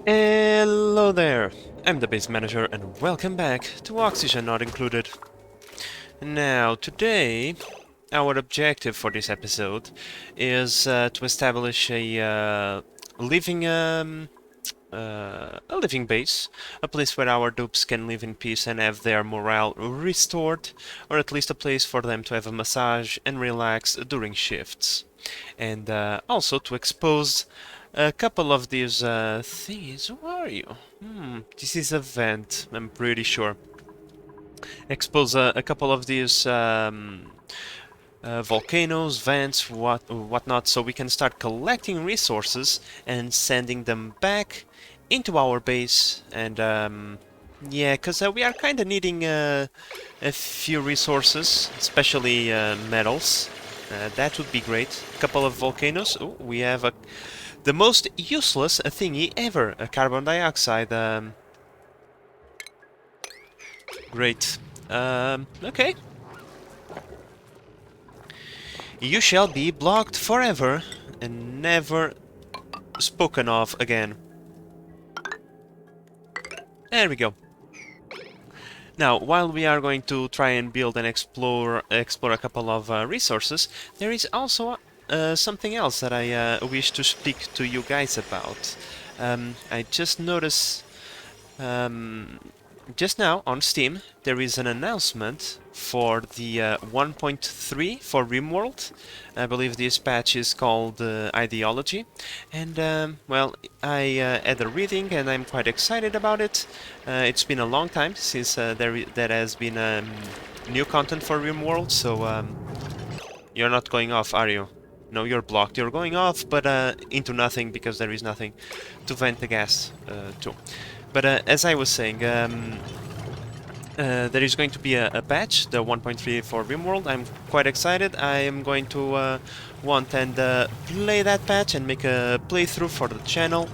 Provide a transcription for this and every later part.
Hello there, I'm the base manager and welcome back to Oxygen Not Included. Now, today, our objective for this episode is to establish living a living base, a place where our dupes can live in peace and have their morale restored, or at least a place for them to have a massage and relax during shifts. And also to expose a couple of these things. Who are you? This is a vent, I'm pretty sure. Expose a couple of these volcanoes, vents, whatnot, so we can start collecting resources and sending them back into our base. And yeah, because we are kind of needing a few resources, especially metals. That would be great. A couple of volcanoes. Oh, we have the most useless thingy ever, a carbon dioxide. Great. Okay. You shall be blocked forever and never spoken of again. There we go. Now, while we are going to try and build and explore a couple of resources, there is also something else that I wish to speak to you guys about. I just noticed just now on Steam there is an announcement for the 1.3 for RimWorld. I believe this patch is called Ideology, and well, I had a reading and I'm quite excited about it. It's been a long time since there has been new content for RimWorld, so you're not going off, are you? No, you're blocked. You're going off, but into nothing because there is nothing to vent the gas to. But as I was saying, there is going to be a patch, the 1.3 for RimWorld. I'm quite excited. I am going to want and play that patch and make a playthrough for the channel.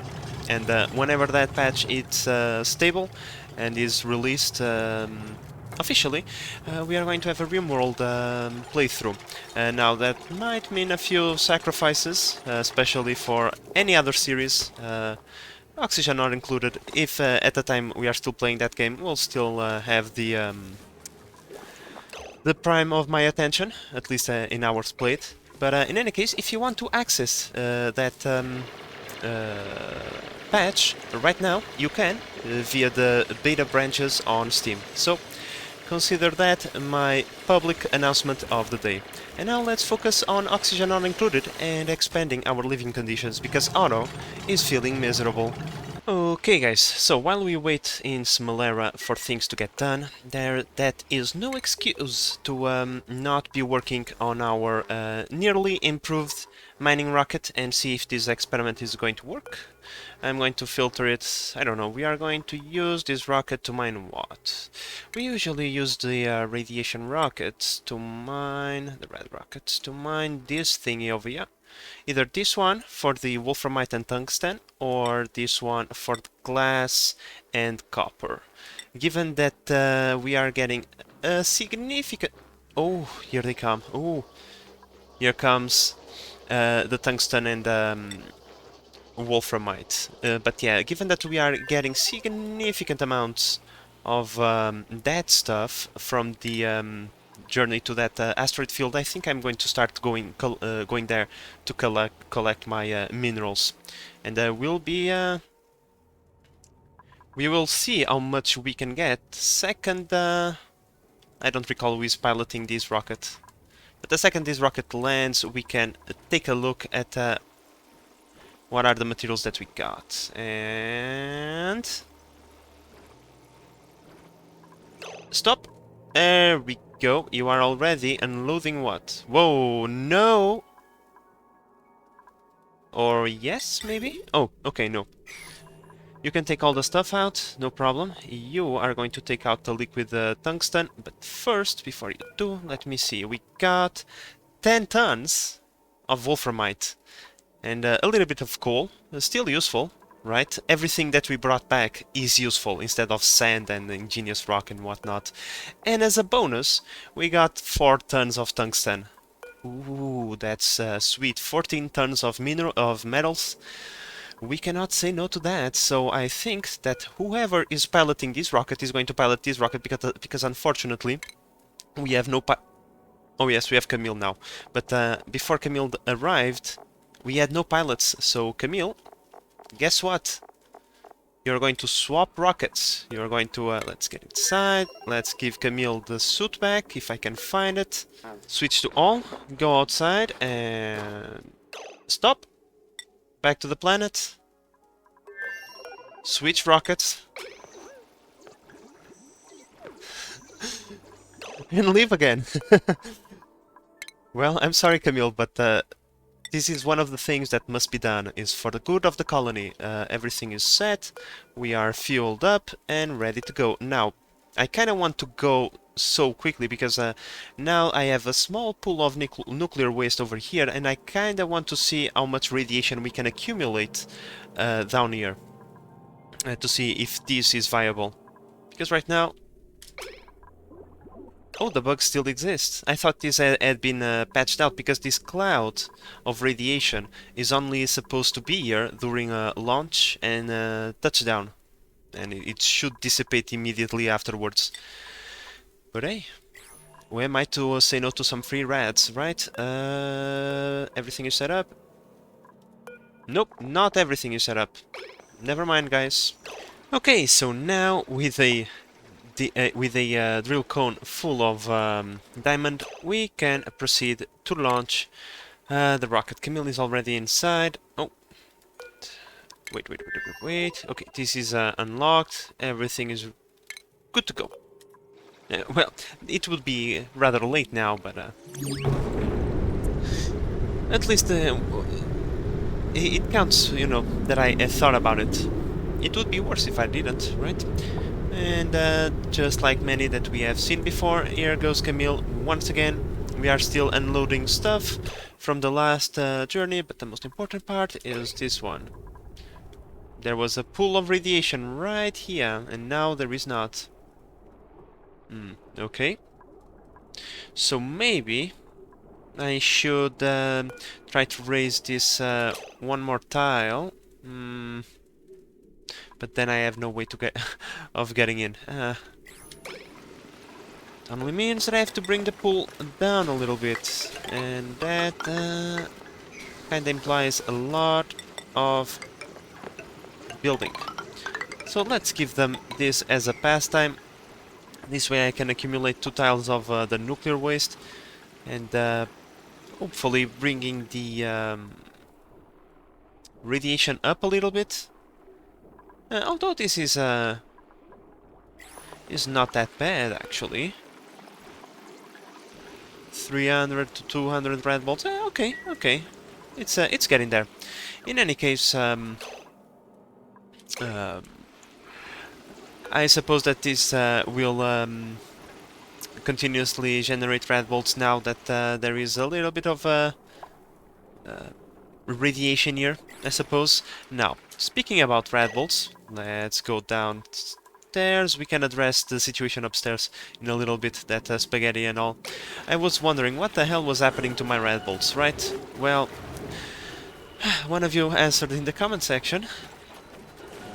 And whenever that patch is stable and is released officially, we are going to have a RimWorld playthrough. Now that might mean a few sacrifices, especially for any other series. Oxygen not included. If at the time we are still playing that game, we'll still have the prime of my attention, at least in hours played. But in any case, if you want to access that patch right now, you can via the beta branches on Steam. So consider that my public announcement of the day. And now let's focus on Oxygen Not Included and expanding our living conditions, because Otto is feeling miserable. Okay guys, so while we wait in Smalera for things to get done, that is no excuse to not be working on our nearly improved mining rocket and see if this experiment is going to work. I'm going to filter it. I don't know, we are going to use this rocket to mine what? We usually use the radiation rockets to mine, the red rockets, to mine this thingy over here. Either this one for the wolframite and tungsten, or this one for glass and copper. Given that we are getting a significant... Oh, here they come. Oh, here comes the tungsten and wolframite. But yeah, given that we are getting significant amounts of that stuff from the journey to that asteroid field, I think I'm going to start going there to collect my minerals, and we will see how much we can get. Second, I don't recall who is piloting this rocket, but the second this rocket lands, we can take a look at what are the materials that we got. And stop. There we go. You are already unloading what? Whoa, no! Or yes, maybe? Oh, okay, no. You can take all the stuff out, no problem. You are going to take out the liquid tungsten, but first, before you do, let me see. We got 10 tons of wolframite and a little bit of coal. Still useful, right? Everything that we brought back is useful instead of sand and ingenious rock and whatnot. And as a bonus, we got 4 tons of tungsten. Ooh, that's sweet. 14 tons of metals. we cannot say no to that. So I think that whoever is piloting this rocket is going to pilot this rocket because unfortunately we have no oh yes, we have Camille now. But before Camille arrived, we had no pilots. So Camille, guess what? You're going to swap rockets. You're going to, let's get inside. Let's give Camille the suit back, if I can find it. Switch to all. Go outside and stop. Back to the planet. Switch rockets. And leave again. Well, I'm sorry, Camille, but this is one of the things that must be done, is for the good of the colony. Everything is set, we are fueled up and ready to go. Now, I kind of want to go so quickly because now I have a small pool of nuclear waste over here, and I kind of want to see how much radiation we can accumulate down here to see if this is viable. Because right now... Oh, the bug still exists. I thought this had been patched out because this cloud of radiation is only supposed to be here during launch and touchdown. And it should dissipate immediately afterwards. But hey, who am I to say no to some free rats, right? Everything is set up? Nope, not everything is set up. Never mind, guys. Okay, so now with a drill cone full of diamond, we can proceed to launch the rocket. Camille is already inside. Oh, wait. Okay, this is unlocked. Everything is good to go. Well, it would be rather late now, but at least it counts, you know, that I thought about it. It would be worse if I didn't, right? And just like many that we have seen before, here goes Camille once again. We are still unloading stuff from the last journey, but the most important part is this one. There was a pool of radiation right here, and now there is not. Okay. So maybe I should try to raise this one more tile. But then I have no way to get of getting in. Only means that I have to bring the pool down a little bit, and that kinda implies a lot of building. So let's give them this as a pastime. This way I can accumulate 2 tiles of the nuclear waste, and hopefully bringing the radiation up a little bit. Although this is not that bad, actually. 300 to 200 red bolts. Okay. It's getting there. In any case, I suppose that this will continuously generate red bolts now that there is a little bit of radiation here, I suppose. Now, speaking about red bolts, let's go downstairs. We can address the situation upstairs in a little bit, that spaghetti and all. I was wondering what the hell was happening to my red bolts, right? Well, one of you answered in the comment section.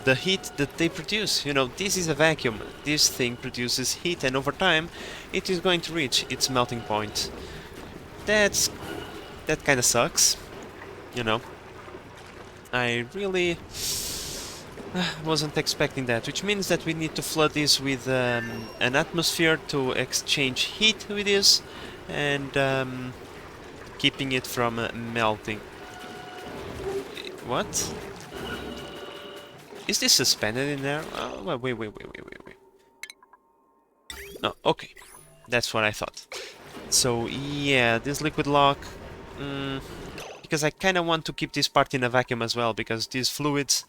The heat that they produce. You know, this is a vacuum. This thing produces heat, and over time it is going to reach its melting point. That kind of sucks. You know, I really wasn't expecting that, which means that we need to flood this with an atmosphere to exchange heat with this, and keeping it from melting. What? Is this suspended in there? Wait. Oh, okay. That's what I thought. So, yeah, this liquid lock... because I kind of want to keep this part in a vacuum as well, because these fluids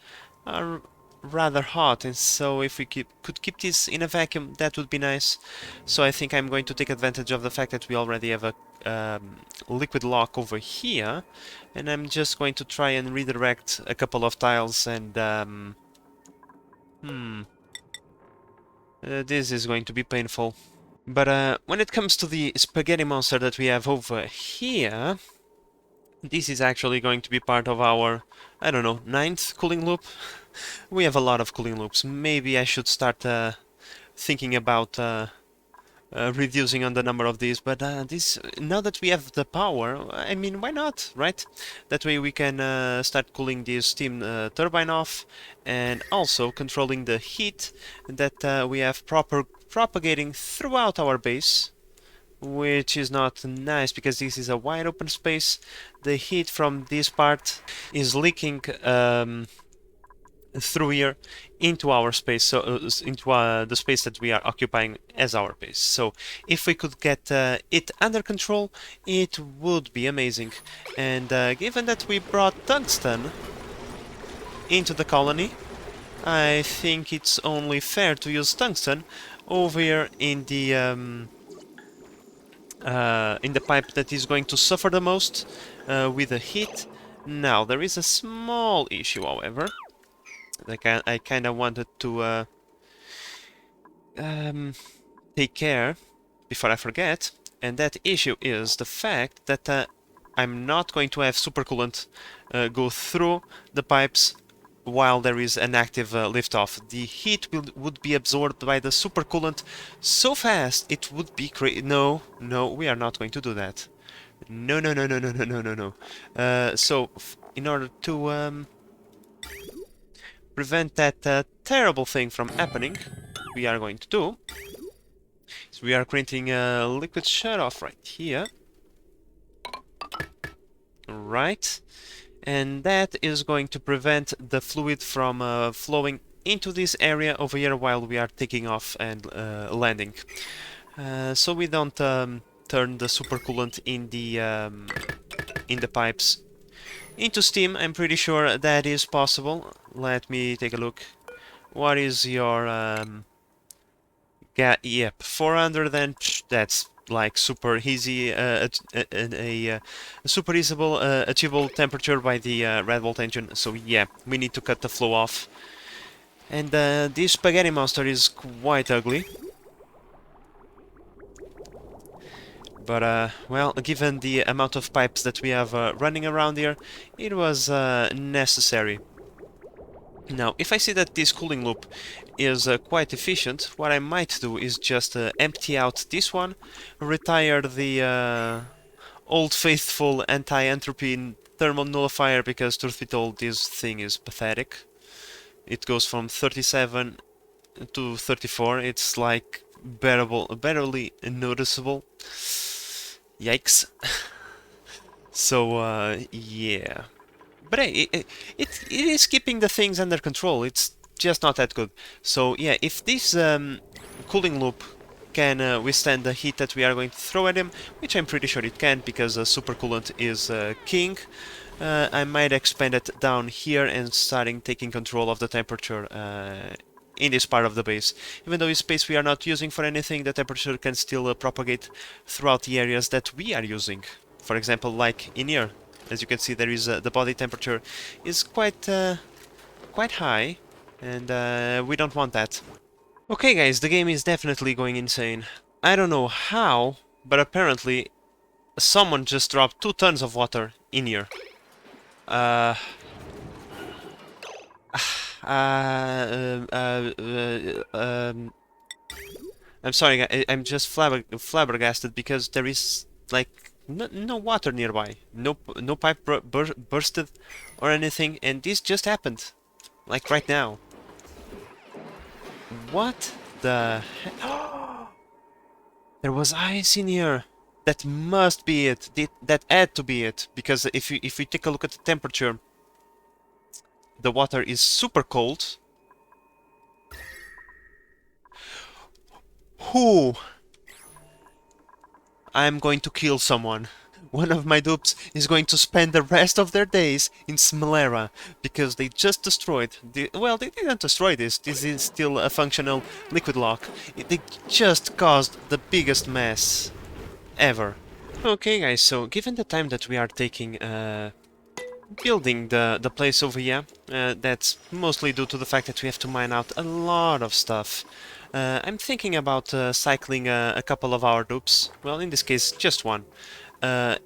are rather hot, and so if we could keep this in a vacuum, that would be nice. So I think I'm going to take advantage of the fact that we already have a liquid lock over here, and I'm just going to try and redirect a couple of tiles, and this is going to be painful. But when it comes to the spaghetti monster that we have over here, This is actually going to be part of our, I don't know, 9th cooling loop. We have a lot of cooling loops. Maybe I should start thinking about reducing on the number of these, but this, now that we have the power, I mean, why not, right? That way we can start cooling this steam turbine off, and also controlling the heat that we have propagating throughout our base, which is not nice because this is a wide open space. The heat from this part is leaking through here into our space, so into the space that we are occupying as our base. So if we could get it under control, it would be amazing. And given that we brought tungsten into the colony, I think it's only fair to use tungsten over here in the pipe that is going to suffer the most with the heat. Now there is a small issue, however. I kind of wanted to take care before I forget, and that issue is the fact that I'm not going to have supercoolant go through the pipes while there is an active liftoff. The heat would be absorbed by the supercoolant so fast it would be no, we are not going to do that. No, no, no, no, no, no, no, no, no. So, in order to prevent that terrible thing from happening, we are going to do is we are creating a liquid shutoff right here. Right. And that is going to prevent the fluid from flowing into this area over here while we are taking off and landing. So we don't turn the supercoolant in the pipes into steam. I'm pretty sure that is possible. Let me take a look. What is your yep, 400 then. That's like super easy, a super achievable temperature by the Red Bolt engine. So yeah, we need to cut the flow off. And this spaghetti monster is quite ugly. But well, given the amount of pipes that we have running around here, it was necessary. Now, if I see that this cooling loop is quite efficient, what I might do is just empty out this one, retire the old faithful anti-entropy thermal nullifier, because truth be told, this thing is pathetic. It goes from 37 to 34, it's like barely noticeable. Yikes. So, yeah. But hey, it is keeping the things under control. It's just not that good. So yeah, if this cooling loop can withstand the heat that we are going to throw at him, which I'm pretty sure it can because supercoolant is king, I might expand it down here and starting taking control of the temperature in this part of the base. Even though it's space we are not using for anything, the temperature can still propagate throughout the areas that we are using. For example, like in here. As you can see, there is the body temperature is quite high, and we don't want that. Okay, guys, the game is definitely going insane. I don't know how, but apparently someone just dropped 2 tons of water in here. I'm sorry, I'm just flabbergasted because there is like no water nearby, no pipe bursted or anything, and this just happened, like right now. What the heck? There was ice in here. That must be it. That had to be it, because if we take a look at the temperature, the water is super cold. Who? I'm going to kill someone. One of my dupes is going to spend the rest of their days in Smilera because they just destroyed well, they didn't destroy this. This is still a functional liquid lock. They just caused the biggest mess ever. Okay, guys, so given the time that we are taking building the place over here, that's mostly due to the fact that we have to mine out a lot of stuff. I'm thinking about cycling a couple of our dupes, well, in this case, just one,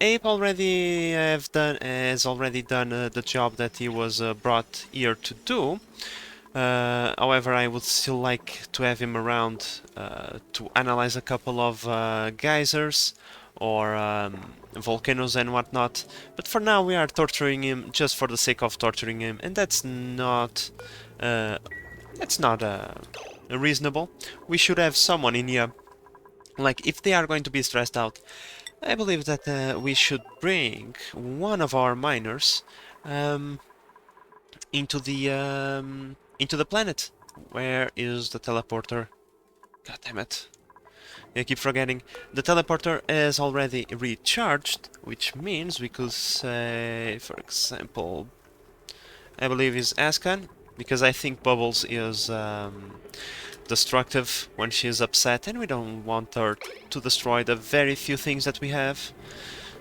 Ape has already done the job that he was brought here to do. However, I would still like to have him around to analyze a couple of geysers or volcanoes and whatnot. But for now, we are torturing him just for the sake of torturing him, and that's not reasonable. We should have someone in here. Like, if they are going to be stressed out, I believe that we should bring one of our miners um, into the planet. Where is the teleporter? God damn it. I keep forgetting. The teleporter is already recharged, which means we could say, for example, I believe is Ascan, because I think Bubbles is destructive when she is upset, and we don't want her to destroy the very few things that we have.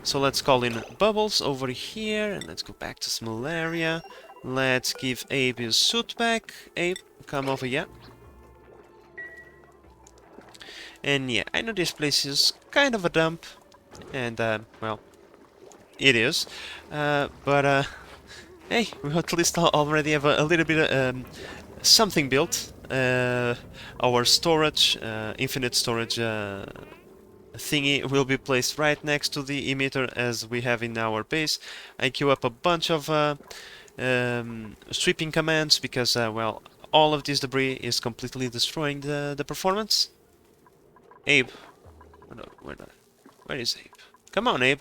So let's call in Bubbles over here, and let's go back to Smilaria. Let's give Abe his suit back. Abe, come over here. And yeah, I know this place is kind of a dump, and well, it is. But hey, we at least already have a little bit of something built. Our storage, infinite storage thingy will be placed right next to the emitter as we have in our base. I queue up a bunch of sweeping commands because, well, all of this debris is completely destroying the performance. Abe, where is Abe? Come on, Abe.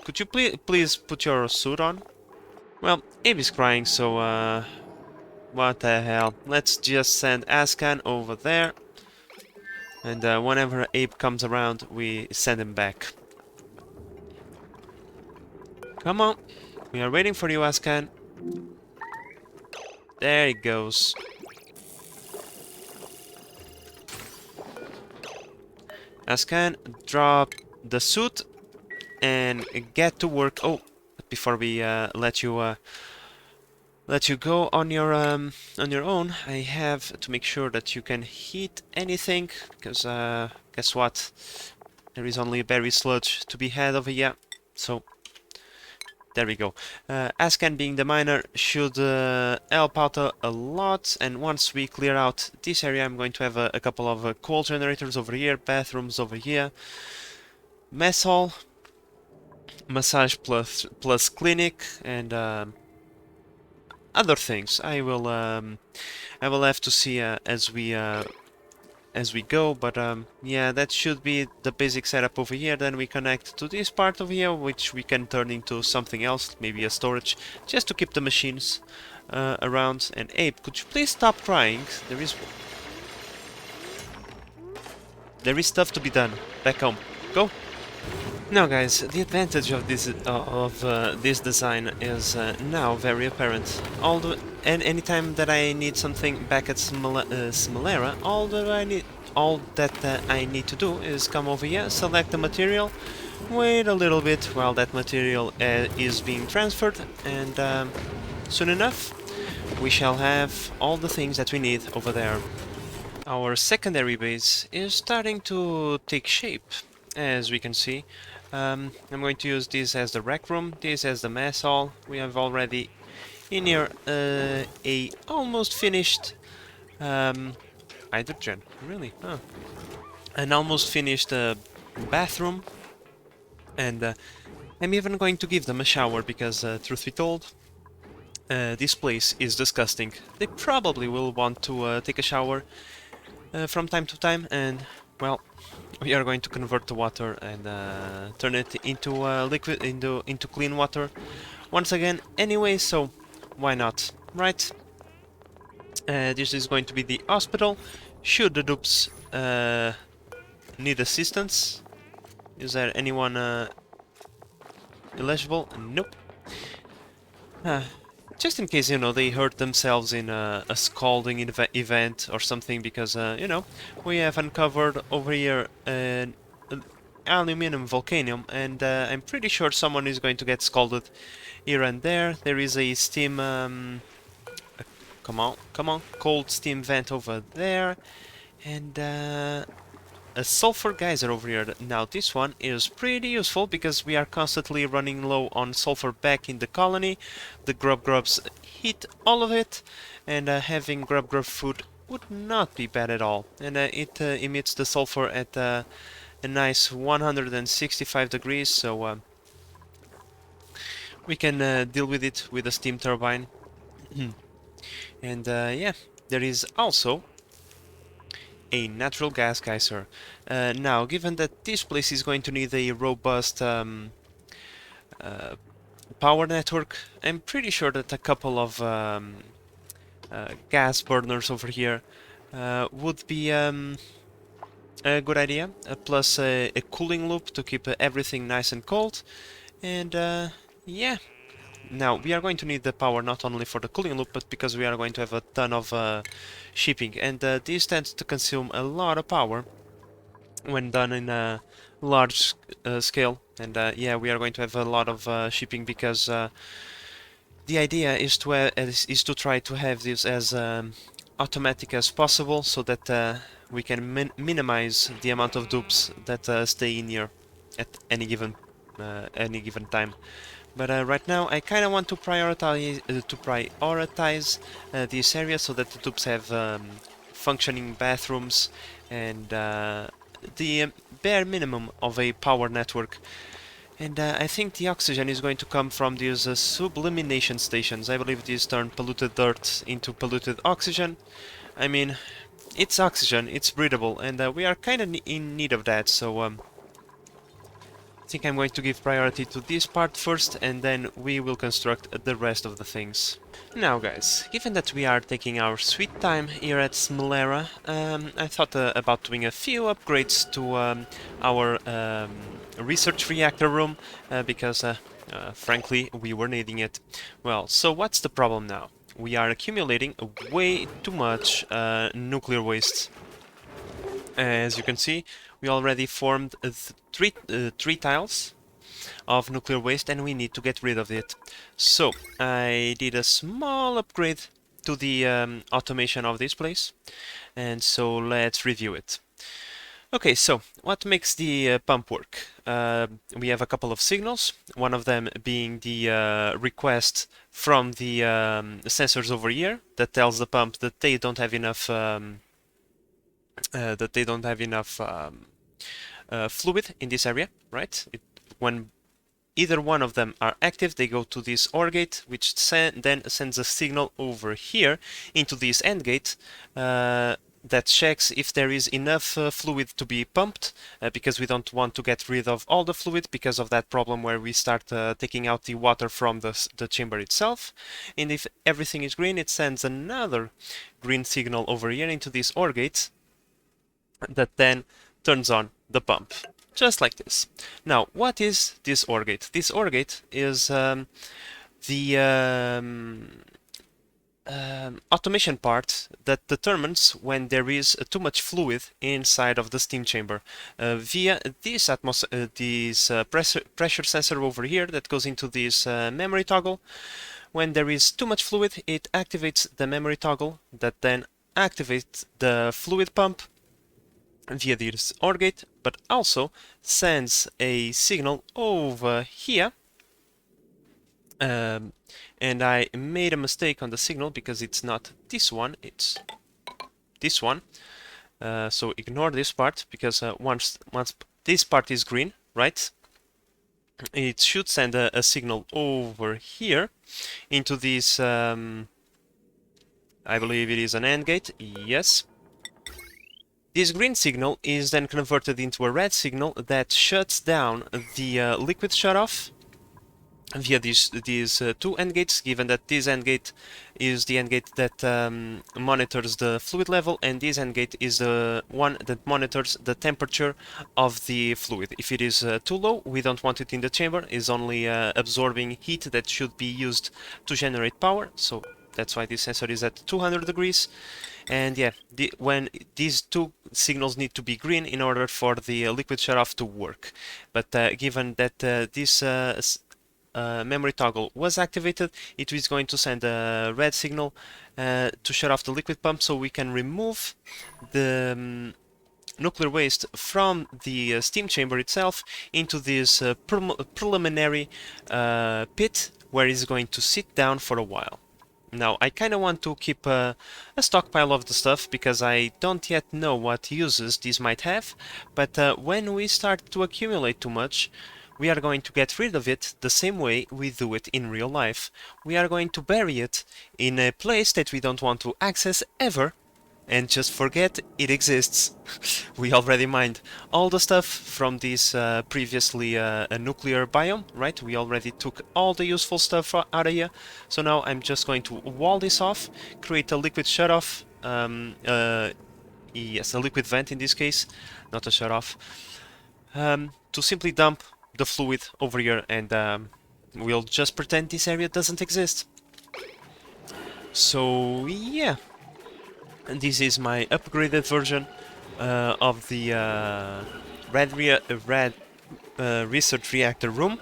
Could you please put your suit on? Well, Abe is crying, so what the hell? Let's just send Ascan over there. And whenever Abe comes around, we send him back. Come on. We are waiting for you, Ascan. There he goes. Ascan, drop the suit and get to work. Oh, before we let you go on your own, I have to make sure that you can hit anything, because guess what? There is only berry sludge to be had over here. So there we go. Ascan, being the miner, should help out a lot, and once we clear out this area, I'm going to have a couple of coal generators over here, bathrooms over here, mess hall, massage plus clinic, and other things. I will have to see as we go, but yeah, that should be the basic setup over here. Then we connect to this part over here, which we can turn into something else, maybe a storage, just to keep the machines around. And Abe, could you please stop crying? There is stuff to be done. Back home. Go. Now, guys, the advantage of this design is now very apparent. Anytime that I need something back at Smalera, all that I need to do is come over here, select the material, wait a little bit while that material is being transferred, and soon enough we shall have all the things that we need over there. Our secondary base is starting to take shape, as we can see. I'm going to use this as the rec room, this as the mess hall. We have already in here a almost finished hydrogen, really? Oh. An almost finished bathroom, and I'm even going to give them a shower because, truth be told, this place is disgusting. They probably will want to take a shower from time to time, and well, we are going to convert the water and turn it into liquid, into clean water once again anyway, so why not, right? This is going to be the hospital. Should the dupes need assistance? Is there anyone eligible? Nope. Just in case, you know, they hurt themselves in a scalding event or something, because, you know, we have uncovered over here an Aluminium Volcano, and I'm pretty sure someone is going to get scalded here and there. There is a steam, come on, cold steam vent over there, and a sulfur geyser over here. Now this one is pretty useful because we are constantly running low on sulfur back in the colony. The grubs eat all of it, and having grub food would not be bad at all. And it emits the sulfur at a nice 165 degrees, so we can deal with it with a steam turbine. And yeah, there is also a natural gas geyser. Now, given that this place is going to need a robust power network, I'm pretty sure that a couple of gas burners over here would be a good idea, plus a cooling loop to keep everything nice and cold. And yeah, now we are going to need the power not only for the cooling loop, but because we are going to have a ton of shipping, and this tends to consume a lot of power when done in a large scale. And yeah, we are going to have a lot of shipping because the idea is to try to have this as automatic as possible, so that we can minimize the amount of dupes that stay in here at any given time. But right now, I kind of want to prioritize this area so that the dupes have functioning bathrooms and the bare minimum of a power network. And I think the oxygen is going to come from these sublimination stations. I believe these turn polluted dirt into polluted oxygen. I mean, it's oxygen, it's breathable, and we are kind of in need of that, so I think I'm going to give priority to this part first, and then we will construct the rest of the things. Now guys, given that we are taking our sweet time here at Smilera, I thought about doing a few upgrades to our research reactor room, because frankly we were needing it. Well, so what's the problem now? We are accumulating way too much nuclear waste. As you can see, we already formed three tiles of nuclear waste, and we need to get rid of it. So I did a small upgrade to the automation of this place, and so let's review it. Okay, so what makes the pump work? We have a couple of signals, one of them being the request from the sensors over here that tells the pump that they don't have enough fluid in this area, right? When either one of them are active, they go to this OR gate, which then sends a signal over here into this AND gate that checks if there is enough fluid to be pumped, because we don't want to get rid of all the fluid because of that problem where we start taking out the water from the chamber itself. And if everything is green, it sends another green signal over here into this OR gate that then turns on the pump. Just like this. Now, what is this OR gate? This OR gate is the automation part that determines when there is too much fluid inside of the steam chamber via this pressure sensor over here that goes into this memory toggle. When there is too much fluid, it activates the memory toggle that then activates the fluid pump via this OR gate, but also sends a signal over here. And I made a mistake on the signal because it's not this one, it's this one. So ignore this part, because once this part is green, right, it should send a signal over here into this, I believe it is an AND gate, yes. This green signal is then converted into a red signal that shuts down the liquid shutoff via these two AND gates, given that this AND gate is the AND gate that monitors the fluid level, and this AND gate is the one that monitors the temperature of the fluid. If it is too low, we don't want it in the chamber, it's only absorbing heat that should be used to generate power, so that's why this sensor is at 200 degrees. And yeah, when these two signals need to be green in order for the liquid shutoff to work. But given that this memory toggle was activated, it is going to send a red signal to shut off the liquid pump, so we can remove the nuclear waste from the steam chamber itself into this preliminary pit where it's going to sit down for a while. Now, I kind of want to keep a stockpile of the stuff because I don't yet know what uses these might have, but when we start to accumulate too much, we are going to get rid of it the same way we do it in real life. We are going to bury it in a place that we don't want to access ever, and just forget it exists. We already mined all the stuff from this previously a nuclear biome, right? We already took all the useful stuff out of here. So now I'm just going to wall this off, create a liquid shutoff. Yes, a liquid vent in this case, not a shutoff. To simply dump the fluid over here, and we'll just pretend this area doesn't exist. So yeah. And this is my upgraded version of the red research reactor room.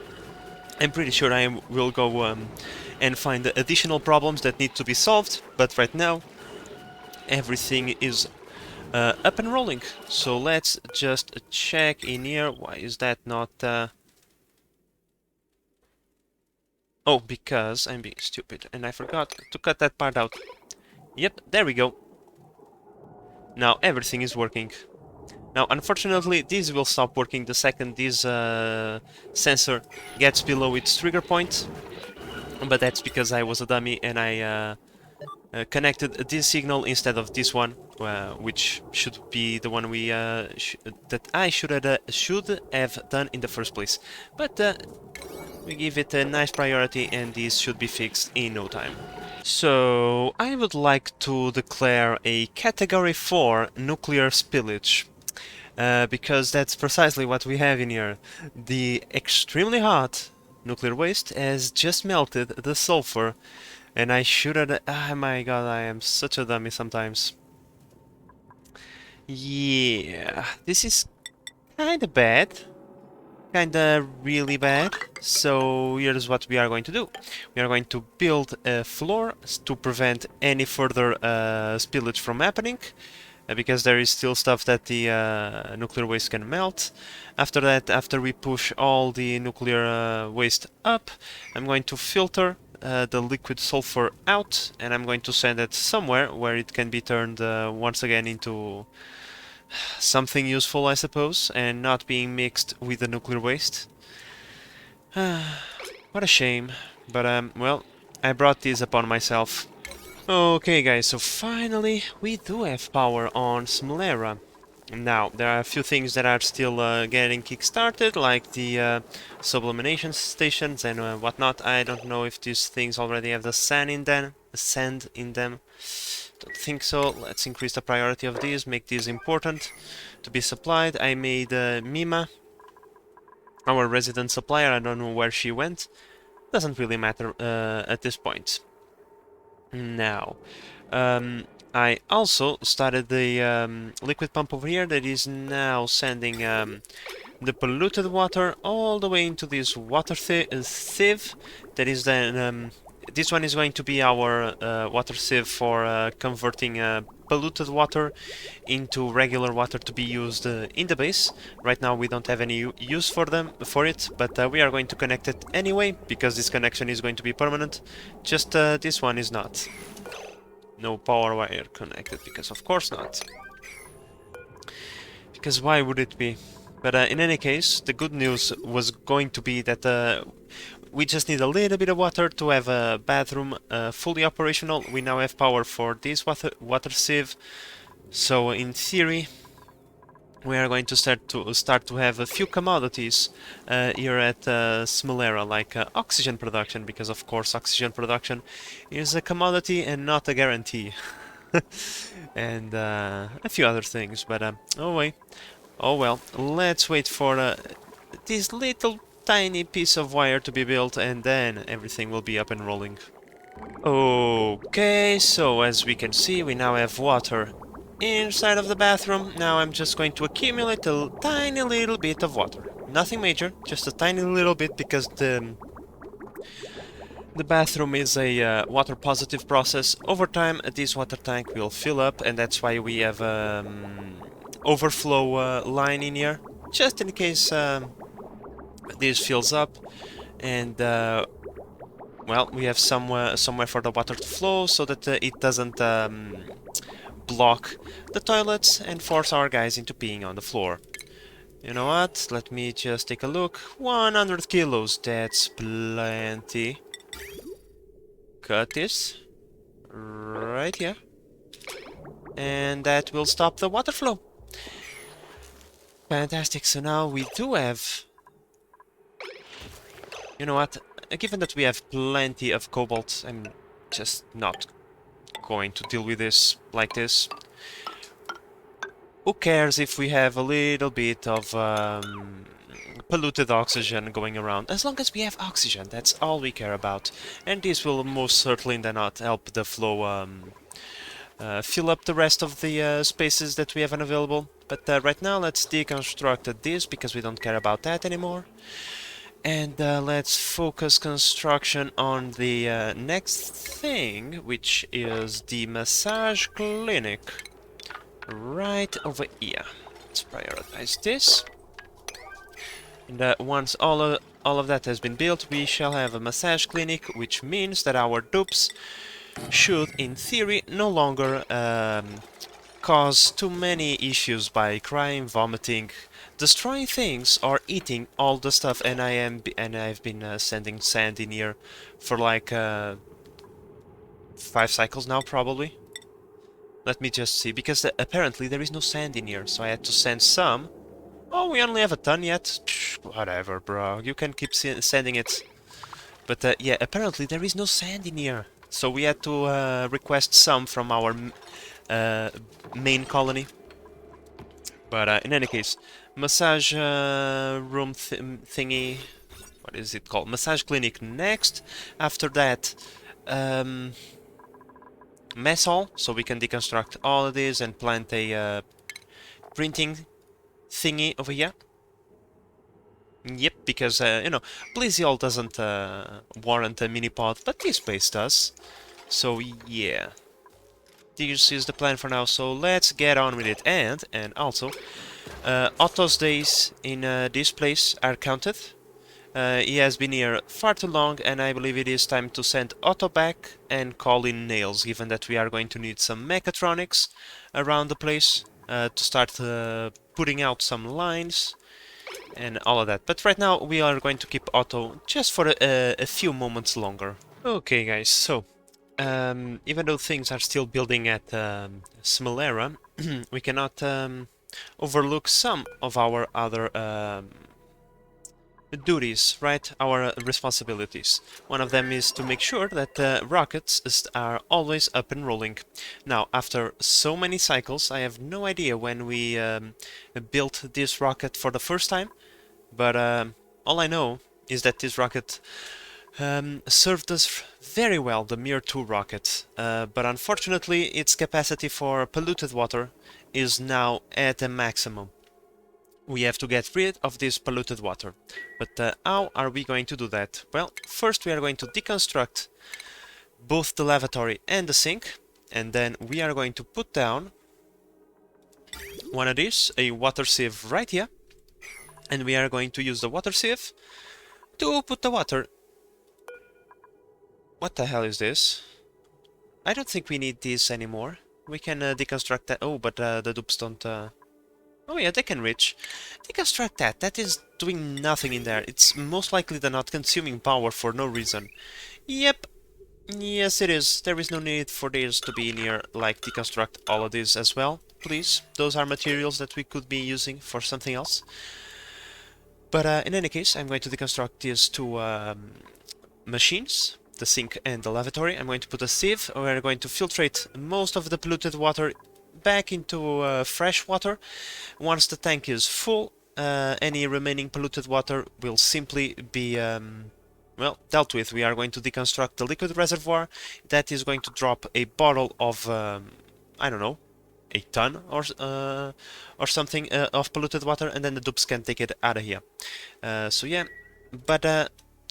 I'm pretty sure I will go and find additional problems that need to be solved, but right now everything is up and rolling. So let's just check in here. Why is that not... Oh, because I'm being stupid and I forgot to cut that part out. Yep, there we go. Now everything is working. Now unfortunately this will stop working the second this sensor gets below its trigger point, but that's because I was a dummy and I connected this signal instead of this one, which should be the one we that I should have done in the first place. But we give it a nice priority and this should be fixed in no time. So, I would like to declare a Category 4 nuclear spillage, because that's precisely what we have in here. The extremely hot nuclear waste has just melted the sulfur, and I should have... Oh my god, I am such a dummy sometimes. Yeah, this is kinda bad. Kinda really bad. So here's what we are going to do. We are going to build a floor to prevent any further spillage from happening, because there is still stuff that the nuclear waste can melt. After that, after we push all the nuclear waste up, I'm going to filter the liquid sulfur out, and I'm going to send it somewhere where it can be turned once again into something useful, I suppose, and not being mixed with the nuclear waste. What a shame, but well, I brought this upon myself. Okay guys, so finally we do have power on Smilera. Now, there are a few things that are still getting kick-started, like the sublimination stations and whatnot. I don't know if these things already have the sand in them. Don't think so. Let's increase the priority of these, make these important to be supplied. I made Mima our resident supplier. I don't know where she went. Doesn't really matter at this point. Now, I also started the liquid pump over here that is now sending the polluted water all the way into this water sieve. That is then this one is going to be our water sieve for converting polluted water into regular water to be used in the base. Right now we don't have any use for it, but we are going to connect it anyway, because this connection is going to be permanent. Just this one is not. No power wire connected, because of course not. Because why would it be? But in any case, the good news was going to be that we just need a little bit of water to have a bathroom fully operational. We now have power for this water sieve, so in theory we are going to start to have a few commodities here at Smilera, like oxygen production, because of course oxygen production is a commodity and not a guarantee. And a few other things, but oh well, let's wait for this little tiny piece of wire to be built, and then everything will be up and rolling. Okay, so as we can see, we now have water inside of the bathroom. Now I'm just going to accumulate a tiny little bit of water. Nothing major, just a tiny little bit, because the bathroom is a water positive process. Over time this water tank will fill up, and that's why we have overflow line in here, just in case this fills up, and well, we have somewhere for the water to flow so that it doesn't block the toilets and force our guys into peeing on the floor. You know what? Let me just take a look. 100 kilos, that's plenty. Cut this right here, and that will stop the water flow. Fantastic, so now we do have... You know what? Given that we have plenty of cobalt, I'm just not going to deal with this like this. Who cares if we have a little bit of polluted oxygen going around? As long as we have oxygen, that's all we care about. And this will most certainly not help the flow fill up the rest of the spaces that we have unavailable. But right now, let's deconstruct this because we don't care about that anymore. And let's focus construction on the next thing, which is the massage clinic. Right over here. Let's prioritize this. And once all of that has been built, we shall have a massage clinic, which means that our dupes should, in theory, no longer cause too many issues by crying, vomiting, destroying things, or eating all the stuff. And I've been sending sand in here for like 5 cycles now, probably. Let me just see, because apparently there is no sand in here, so I had to send some. Oh, we only have a ton yet? Whatever, bro. You can keep sending it. But yeah, apparently there is no sand in here. So we had to request some from our main colony. But in any case, massage room thingy... What is it called? Massage clinic next. After that... mess hall, so we can deconstruct all of this and plant a printing thingy over here. Yep, because, you know, Blizziol doesn't warrant a mini-pod, but this place does. So, yeah. This is the plan for now, so let's get on with it. And also, Otto's days in this place are counted. He has been here far too long, and I believe it is time to send Otto back and call in Nails, given that we are going to need some mechatronics around the place to start putting out some lines and all of that. But right now we are going to keep Otto just for a few moments longer. Okay guys, so even though things are still building at Smilera, we cannot overlook some of our other duties, right? Our responsibilities. One of them is to make sure that rockets are always up and rolling. Now, after so many cycles, I have no idea when we built this rocket for the first time, but all I know is that this rocket served us very well, the Mir 2 rocket, but unfortunately its capacity for polluted water is now at a maximum. We have to get rid of this polluted water. But how are we going to do that? Well, first we are going to deconstruct both the lavatory and the sink, and then we are going to put down one of these, a water sieve right here, and we are going to use the water sieve to put the water... What the hell is this? I don't think we need this anymore. We can deconstruct that... Oh, but the dupes don't... Oh yeah, they can reach. Deconstruct that. That is doing nothing in there. It's most likely than not consuming power for no reason. Yep. Yes, it is. There is no need for this to be in here. Like, deconstruct all of this as well, please. Those are materials that we could be using for something else. But in any case, I'm going to deconstruct these two machines, the sink and the lavatory. I'm going to put a sieve. We're going to filtrate most of the polluted water back into fresh water. Once the tank is full, any remaining polluted water will simply be well, dealt with. We are going to deconstruct the liquid reservoir. That is going to drop a bottle of I don't know, a ton or something of polluted water, and then the dupes can take it out of here. So yeah, but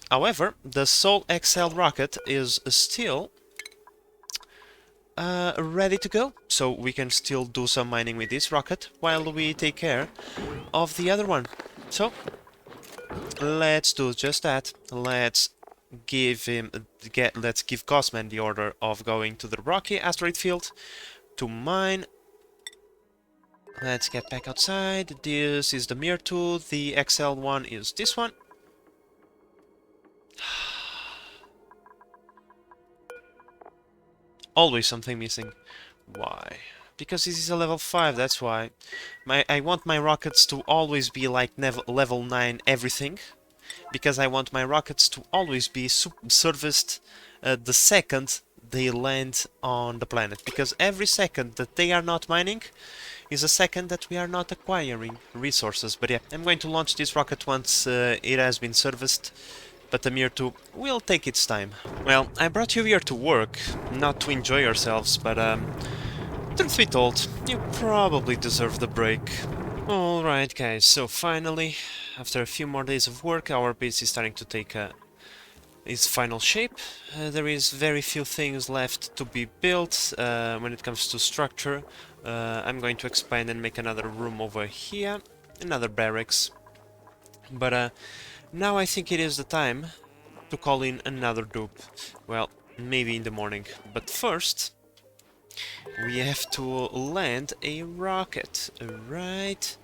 however, the Sol XL rocket is still ready to go, so we can still do some mining with this rocket while we take care of the other one. So let's do just that. Let's give Cosman the order of going to the rocky asteroid field to mine. Let's get back outside. This is the Mir 2, the XL one is this one. Always something missing. Why? Because this is a level 5, that's why. I want my rockets to always be like level 9 everything. Because I want my rockets to always be serviced the second they land on the planet. Because every second that they are not mining is a second that we are not acquiring resources. But yeah, I'm going to launch this rocket once it has been serviced. But the Mir 2 will take its time. Well, I brought you here to work, not to enjoy yourselves, but truth be told, you probably deserve the break. Alright guys, so finally, after a few more days of work, our base is starting to take its final shape. There is very few things left to be built when it comes to structure. I'm going to expand and make another room over here, another barracks. But now I think it is the time to call in another dupe. Well, maybe in the morning. But first, we have to land a rocket right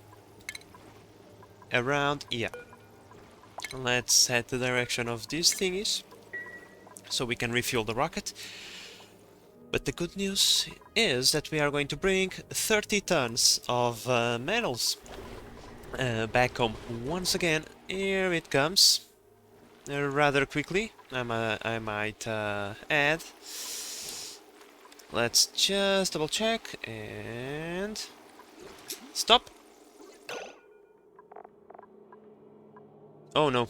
around here. Let's set the direction of these thingies so we can refuel the rocket. But the good news is that we are going to bring 30 tons of metals back home. Once again, here it comes. Rather quickly, I might add. Let's just double check and stop. Oh no,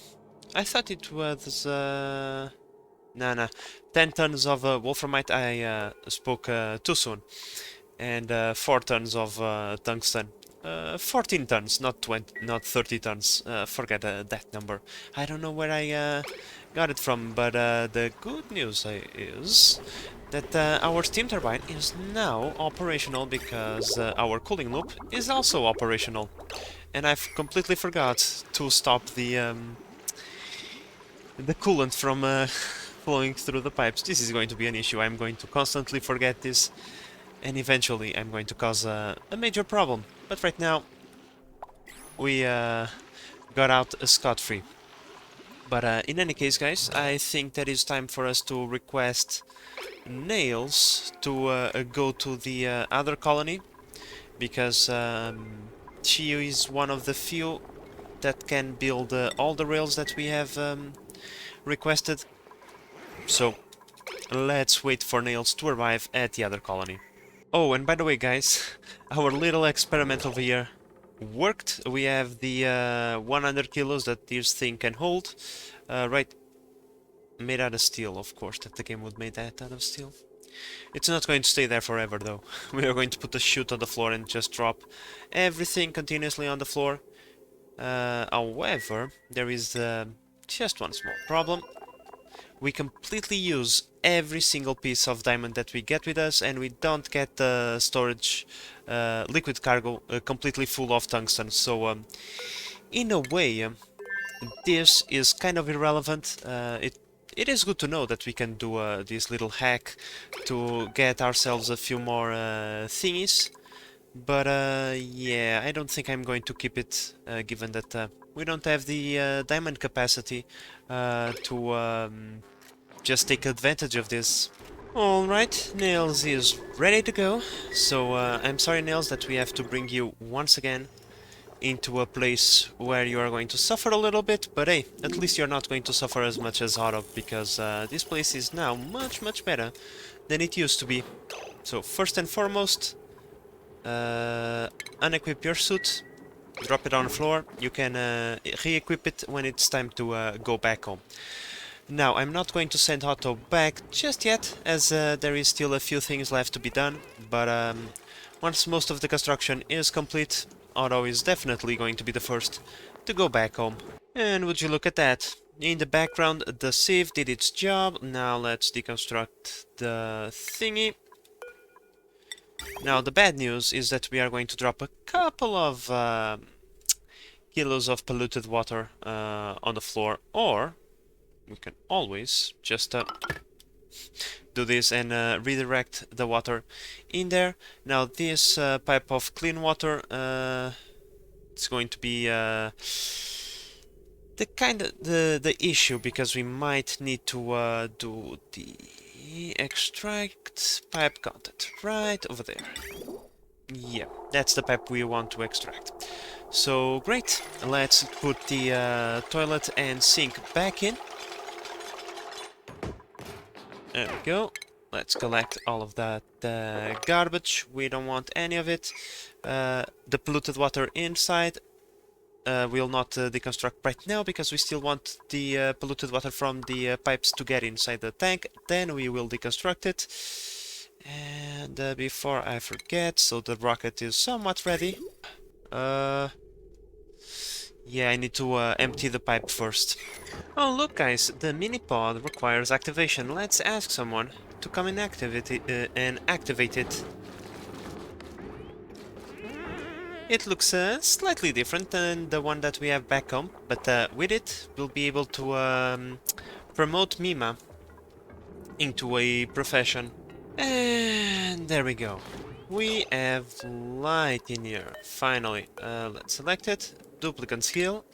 I thought it was nah. 10 tons of wolframite. I spoke too soon, and 4 tons of tungsten. 14 tons, not 30 tons. Forget that number. I don't know where I got it from, but the good news is that our steam turbine is now operational because our cooling loop is also operational. And I've completely forgot to stop the coolant from flowing through the pipes. This is going to be an issue. I'm going to constantly forget this, and eventually I'm going to cause a major problem. But right now, we got out scot-free. But in any case, guys, I think that it's time for us to request Nails to go to the other colony, because she is one of the few that can build all the rails that we have requested. So let's wait for Nails to arrive at the other colony. Oh, and by the way, guys, our little experiment over here worked. We have the 100 kilos that this thing can hold. Right, made out of steel, of course, that the game would make that out of steel. It's not going to stay there forever, though. We are going to put a chute on the floor and just drop everything continuously on the floor. However, there is just one small problem. We completely use every single piece of diamond that we get with us, and we don't get the storage liquid cargo completely full of tungsten. So, in a way, this is kind of irrelevant. It is good to know that we can do this little hack to get ourselves a few more thingies. But yeah, I don't think I'm going to keep it, given that we don't have the diamond capacity to just take advantage of this. Alright, Nails is ready to go. So I'm sorry, Nails, that we have to bring you once again into a place where you are going to suffer a little bit, but hey, at least you're not going to suffer as much as Otto, because this place is now much better than it used to be. So first and foremost, unequip your suit, drop it on the floor. You can re-equip it when it's time to go back home. Now, I'm not going to send Otto back just yet, as there is still a few things left to be done, but once most of the construction is complete, Otto is definitely going to be the first to go back home. And would you look at that? In the background, the sieve did its job. Now let's deconstruct the thingy. Now the bad news is that we are going to drop a couple of kilos of polluted water on the floor, or we can always just do this and redirect the water in there. Now this pipe of clean water, it's going to be the issue, because we might need to do the extract pipe content right over there. Yeah, that's the pipe we want to extract. So great, let's put the toilet and sink back in. There we go. Let's collect all of that garbage. We don't want any of it. The polluted water inside we'll not deconstruct right now, because we still want the polluted water from the pipes to get inside the tank. Then we will deconstruct it. And before I forget, so the rocket is somewhat ready. Yeah, I need to empty the pipe first. Oh, look guys, the mini pod requires activation. Let's ask someone to come and activate it. It looks slightly different than the one that we have back home, but with it we'll be able to promote Mima into a profession. And there we go. We have light in here, finally. Let's select it. Duplicate skill.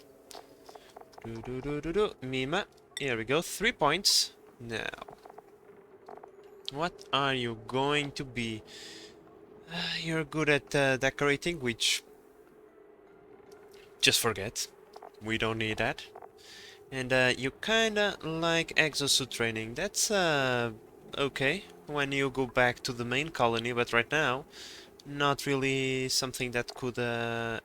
Mima. Here we go, 3 points. Now, what are you going to be? You're good at decorating, which... just forget. We don't need that. And you kinda like exosuit training. That's okay when you go back to the main colony, but right now, not really something that could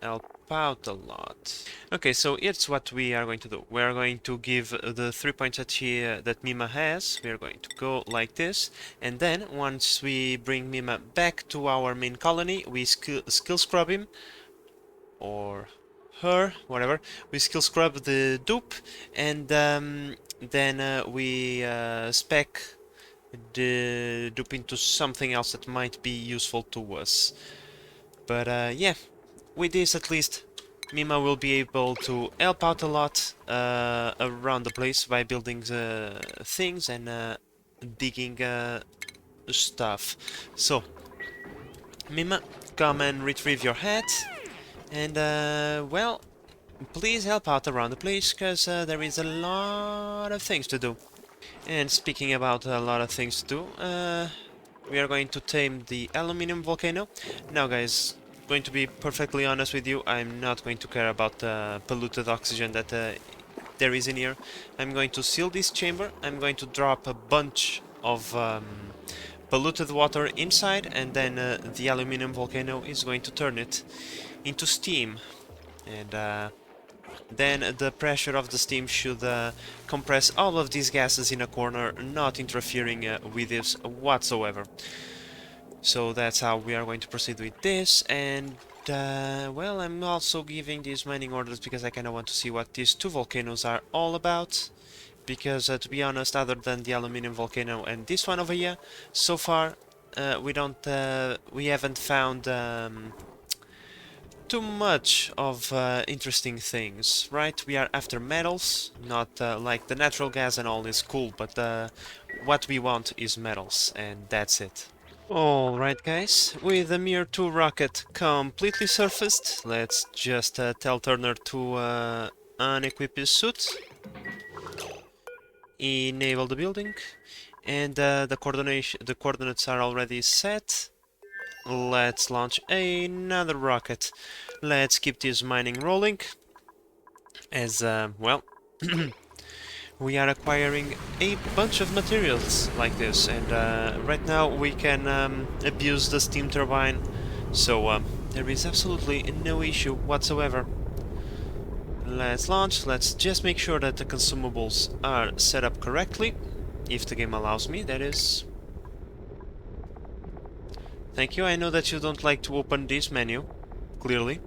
help out a lot. Okay, so here's what we are going to do. We are going to give the 3 points that Mima has. We are going to go like this, and then once we bring Mima back to our main colony, we skill scrub him, or her, whatever. We skill scrub the dupe, and then we spec the dupe into something else that might be useful to us. But yeah, with this at least, Mima will be able to help out a lot around the place by building things and digging stuff. So, Mima, come and retrieve your hat, and well, please help out around the place, because there is a lot of things to do. And speaking about a lot of things to do, we are going to tame the Aluminium Volcano. Now guys, going to be perfectly honest with you, I'm not going to care about the polluted oxygen that there is in here. I'm going to seal this chamber, I'm going to drop a bunch of polluted water inside, and then the Aluminium Volcano is going to turn it into steam. And then the pressure of the steam should compress all of these gases in a corner, not interfering with this whatsoever. So that's how we are going to proceed with this, and well, I'm also giving these mining orders because I kind of want to see what these two volcanoes are all about. Because to be honest, other than the Aluminium Volcano and this one over here, so far we haven't found too much of interesting things, right? We are after metals, not like the natural gas and all is cool, but what we want is metals, and that's it. Alright guys, with the Mir 2 rocket completely surfaced, let's just tell Turner to unequip his suit, enable the building, and the coordinates are already set. Let's launch another rocket. Let's keep this mining rolling, as well, we are acquiring a bunch of materials like this, and right now we can abuse the steam turbine, so there is absolutely no issue whatsoever. Let's launch. Let's just make sure that the consumables are set up correctly, if the game allows me, that is. Thank you, I know that you don't like to open this menu, clearly.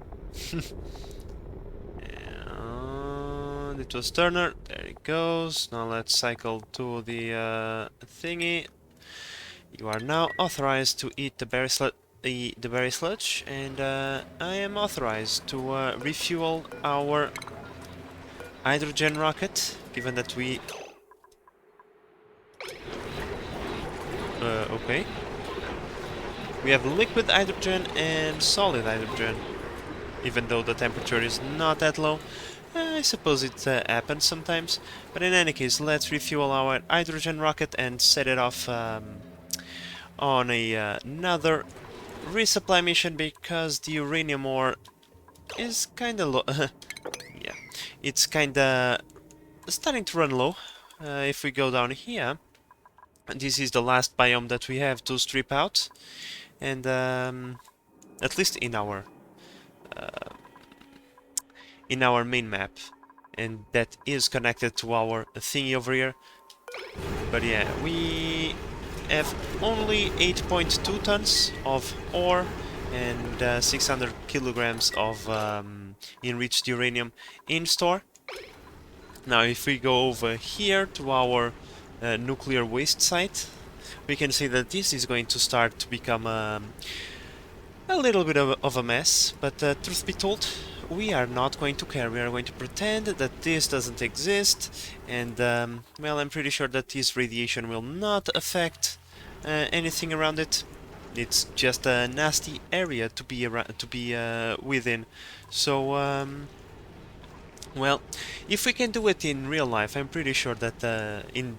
And it was Turner, there it goes. Now let's cycle to the thingy. You are now authorized to eat the berry the berry sludge, and I am authorized to refuel our hydrogen rocket, given that we... okay. We have liquid hydrogen and solid hydrogen, even though the temperature is not that low. I suppose it happens sometimes, but in any case, let's refuel our hydrogen rocket and set it off on another resupply mission, because the uranium ore is kinda low. Yeah, it's kinda starting to run low. If we go down here, this is the last biome that we have to strip out, and at least in our main map, and that is connected to our thingy over here. But yeah, we have only 8.2 tons of ore and 600 kilograms of enriched uranium in store. Now if we go over here to our nuclear waste site, we can see that this is going to start to become a little bit of a mess, but truth be told, we are not going to care. We are going to pretend that this doesn't exist, and well, I'm pretty sure that this radiation will not affect anything around it. It's just a nasty area to be within. So well, if we can do it in real life, I'm pretty sure that in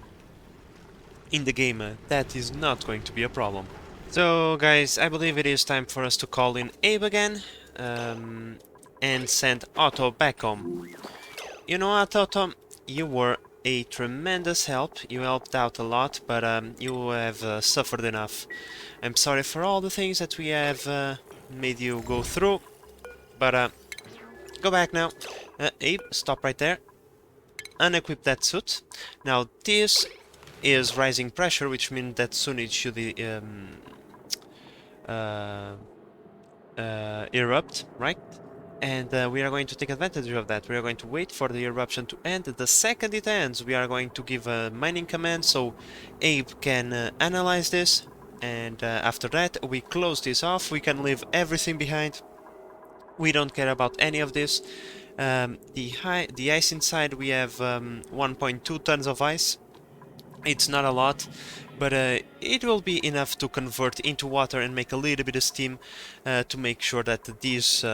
the game that is not going to be a problem. So guys, I believe it is time for us to call in Abe again and send Otto back home. You know what, Otto? You were a tremendous help. You helped out a lot, but you have suffered enough. I'm sorry for all the things that we have made you go through, but go back now. Abe, stop right there. Unequip that suit. Now this is rising pressure, which means that soon it should uh, erupt, right? And we are going to take advantage of that. We are going to wait for the eruption to end. The second it ends, we are going to give a mining command so Abe can analyze this. And after that, we close this off. We can leave everything behind. We don't care about any of this. The ice inside, we have 1.2 tons of ice. It's not a lot, but it will be enough to convert into water and make a little bit of steam to make sure that this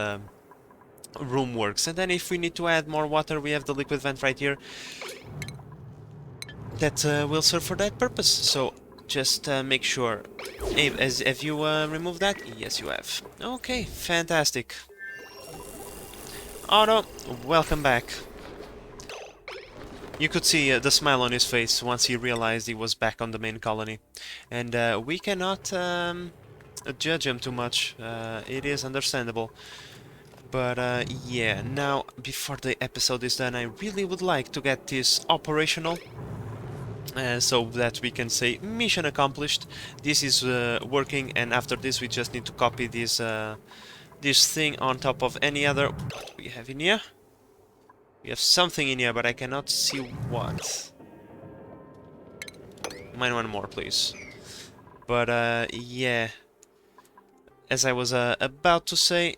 room works. And then if we need to add more water, we have the liquid vent right here that will serve for that purpose. So just make sure. Abe, have you removed that? Yes, you have. Okay, fantastic. Otto, welcome back. You could see the smile on his face once he realized he was back on the main colony. And we cannot judge him too much. It is understandable. But yeah, now, before the episode is done, I really would like to get this operational. So that we can say, mission accomplished. This is working, and after this we just need to copy this thing on top of any other... What do we have in here? We have something in here, but I cannot see what. Mine one more, please. But yeah, as I was about to say,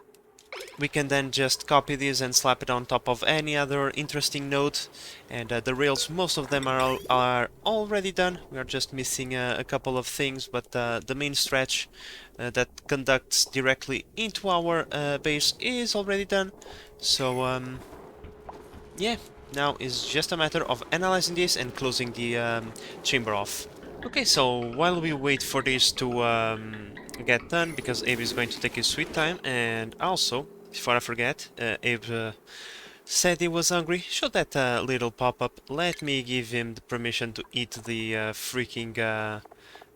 we can then just copy this and slap it on top of any other interesting node. And the rails, most of them are already done. We are just missing a couple of things, but the main stretch that conducts directly into our base is already done. So yeah, now it's just a matter of analyzing this and closing the chamber off. Okay, so while we wait for this to get done, because Abe is going to take his sweet time, and also, before I forget, Abe said he was hungry. Show that little pop-up. Let me give him the permission to eat the freaking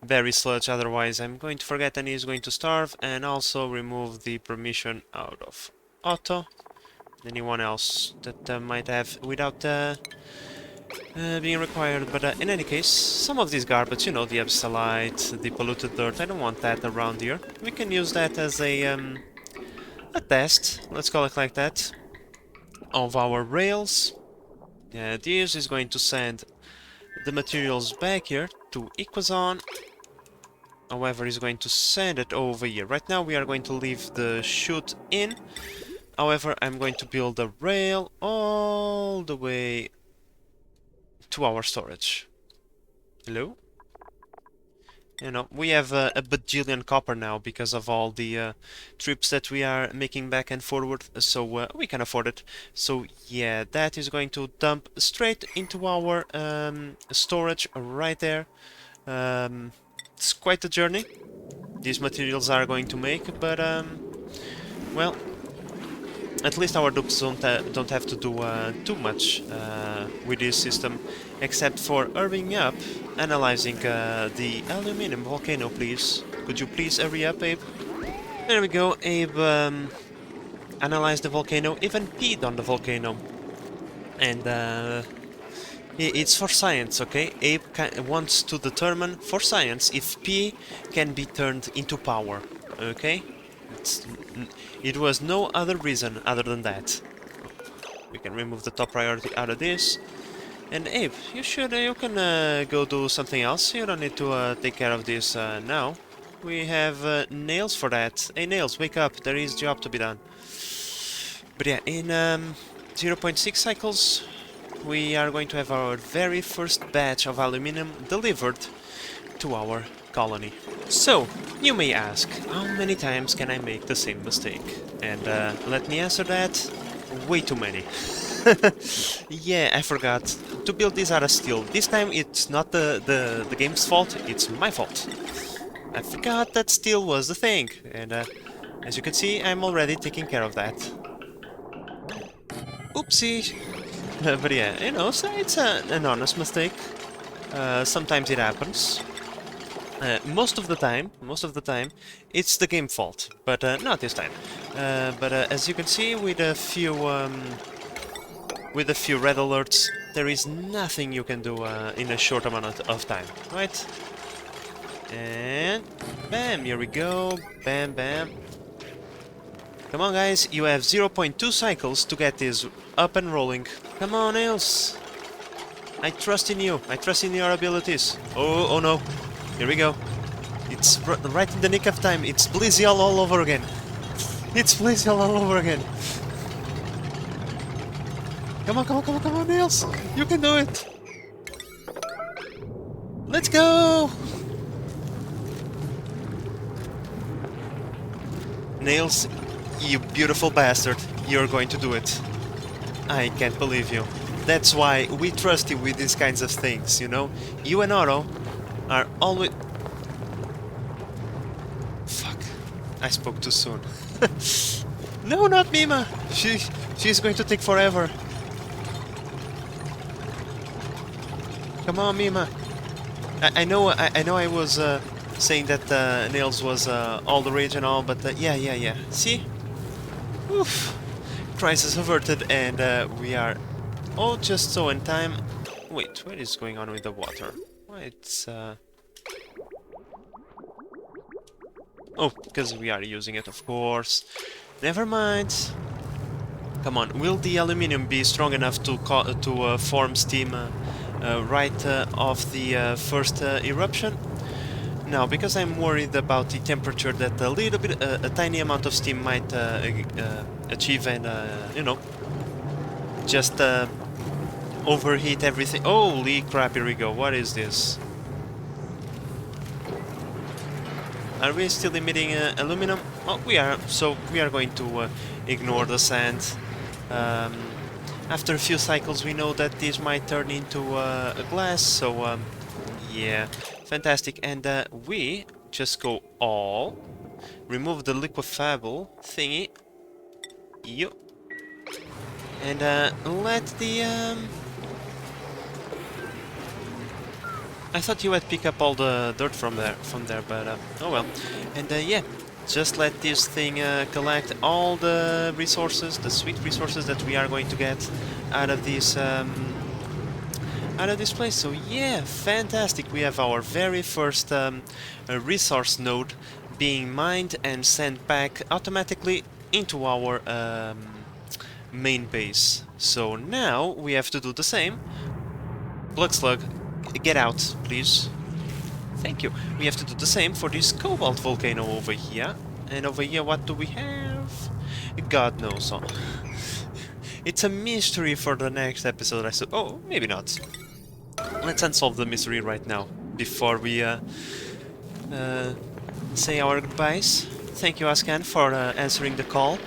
berry sludge, otherwise I'm going to forget and he's going to starve, and also remove the permission out of Otto. Anyone else that might have without being required, but in any case, some of these garbage, you know, the absolite, the polluted dirt, I don't want that around here. We can use that as a test, let's call it like that, of our rails. This is going to send the materials back here to Equazon. however, is going to send it over here. Right now we are going to leave the chute in. However, I'm going to build a rail all the way to our storage. Hello? You know, we have a bajillion copper now because of all the trips that we are making back and forward, so we can afford it. So yeah, that is going to dump straight into our storage right there. It's quite a journey these materials are going to make, but well, at least our dupes don't have to do too much with this system, except for hurrying up, analyzing the Aluminium Volcano, please. Could you please hurry up, Abe? There we go, Abe analyzed the volcano, even peed on the volcano. And it's for science, okay? Abe wants to determine, for science, if pee can be turned into power, okay? It was no other reason other than that. We can remove the top priority out of this. And Abe, you can go do something else. You don't need to take care of this now. We have Nails for that. Hey Nails, wake up. There is job to be done. But yeah, in 0.6 cycles, we are going to have our very first batch of aluminium delivered to our colony. So, you may ask, how many times can I make the same mistake? And let me answer that, way too many. Yeah, I forgot to build this out of steel. This time it's not the game's fault, it's my fault. I forgot that steel was the thing, and as you can see, I'm already taking care of that. Oopsie! But yeah, you know, so it's an honest mistake. Sometimes it happens. Most of the time, it's the game fault, but not this time. But as you can see, with a few red alerts, there is nothing you can do in a short amount of time, right? And bam, here we go. Bam, bam. Come on, guys, you have 0.2 cycles to get this up and rolling. Come on, Nails. I trust in you. I trust in your abilities. Oh no. Here we go. It's right in the nick of time. It's Blizzy all over again. It's Blizzy all over again. Come on, Nails. You can do it. Let's go. Nails, you beautiful bastard. You're going to do it. I can't believe you. That's why we trust you with these kinds of things, you know? You and Otto are always... Fuck. I spoke too soon. No, not Mima! She's going to take forever. Come on, Mima. I know I was saying that Nails was all the rage and all, but yeah. See? Oof. Crisis averted, and we are all just so in time. Wait, what is going on with the water? Why it's oh, because we are using it, of course. Never mind. Come on, will the aluminium be strong enough to form steam right off the first eruption? No, because I'm worried about the temperature that a little bit, a tiny amount of steam might achieve, and you know, just overheat everything. Holy crap! Here we go. What is this? Are we still emitting aluminum? Oh, we are. So we are going to ignore the sand. After a few cycles, we know that this might turn into a glass. So yeah. Fantastic, and we just go all, remove the liquefiable thingy, and let the, I thought you would pick up all the dirt from there, but oh well, and yeah, just let this thing collect all the resources, the sweet resources that we are going to get out of this, place. So yeah, fantastic. We have our very first resource node being mined and sent back automatically into our main base. So now we have to do the same. Slug, get out, please. Thank you. We have to do the same for this cobalt volcano over here. And over here, what do we have? God knows. Oh. It's a mystery for the next episode, I suppose. Oh, maybe not. Let's unsolve the mystery right now, before we say our goodbyes. Thank you, Ascan, for answering the call.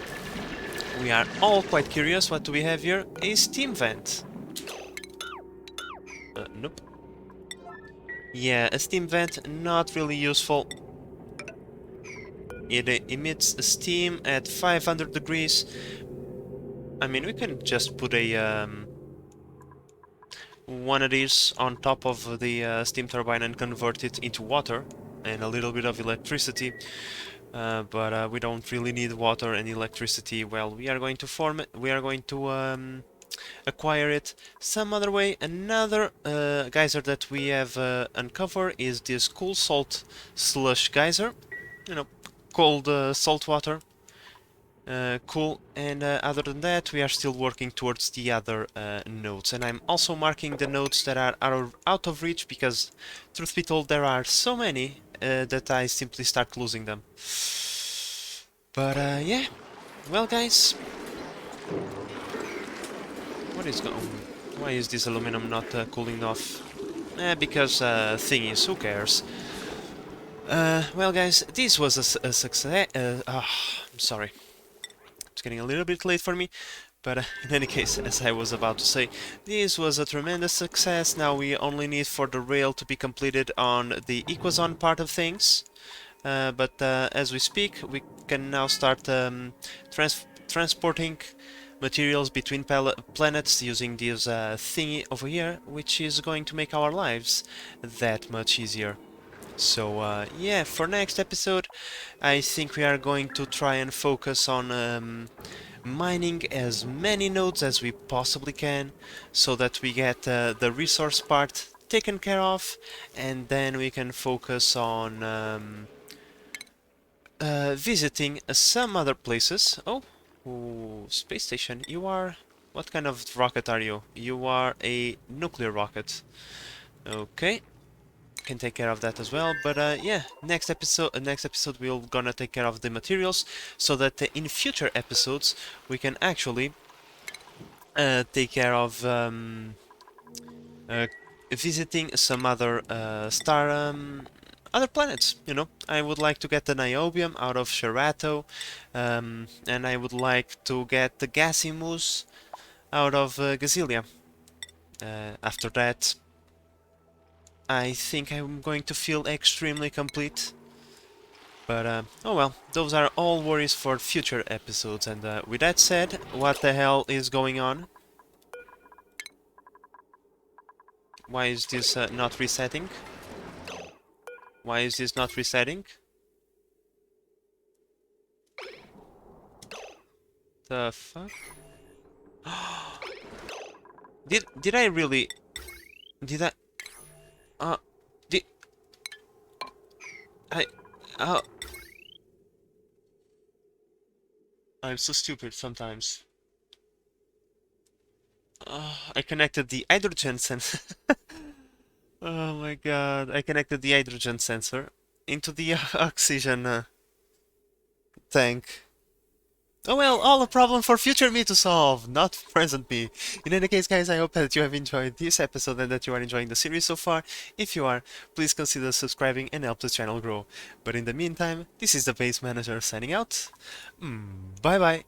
We are all quite curious. What do we have here? A steam vent. Nope. Yeah, a steam vent, not really useful. It emits steam at 500 degrees. I mean, we can just put a one of these on top of the steam turbine and convert it into water and a little bit of electricity. But we don't really need water and electricity. Well, we are going to form it. We are going to acquire it some other way. Another geyser that we have uncovered is this cool salt slush geyser. You know, cold salt water. Cool, and other than that, we are still working towards the other nodes. And I'm also marking the nodes that are out of reach because, truth be told, there are so many that I simply start losing them. But yeah, well, guys, what is going on? Why is this aluminum not cooling off? Because thingies, who cares? Well, guys, this was a success. I'm sorry. It's getting a little bit late for me, but in any case, as I was about to say, this was a tremendous success. Now we only need for the rail to be completed on the Equazon part of things. But as we speak, we can now start transporting materials between planets using this thingy over here, which is going to make our lives that much easier. So yeah, for next episode, I think we are going to try and focus on mining as many nodes as we possibly can, so that we get the resource part taken care of, and then we can focus on visiting some other places. Oh, ooh, space station, you are... What kind of rocket are you? You are a nuclear rocket. Okay. Can take care of that as well, but yeah, next episode we're gonna take care of the materials, so that in future episodes we can actually take care of visiting some other other planets. You know, I would like to get the niobium out of Sherato, and I would like to get the Gasimus out of Gazilia. After that, I think I'm going to feel extremely complete. But, oh well, those are all worries for future episodes. And with that said, what the hell is going on? Why is this not resetting? Why is this not resetting? The fuck? Did I really... Did I... Did... I... I'm so stupid sometimes. I connected the hydrogen sensor. Oh my god, I connected the hydrogen sensor into the oxygen tank. Oh well, all a problem for future me to solve, not present me. In any case, guys, I hope that you have enjoyed this episode and that you are enjoying the series so far. If you are, please consider subscribing and help the channel grow. But in the meantime, this is the Base Manager signing out. Bye bye.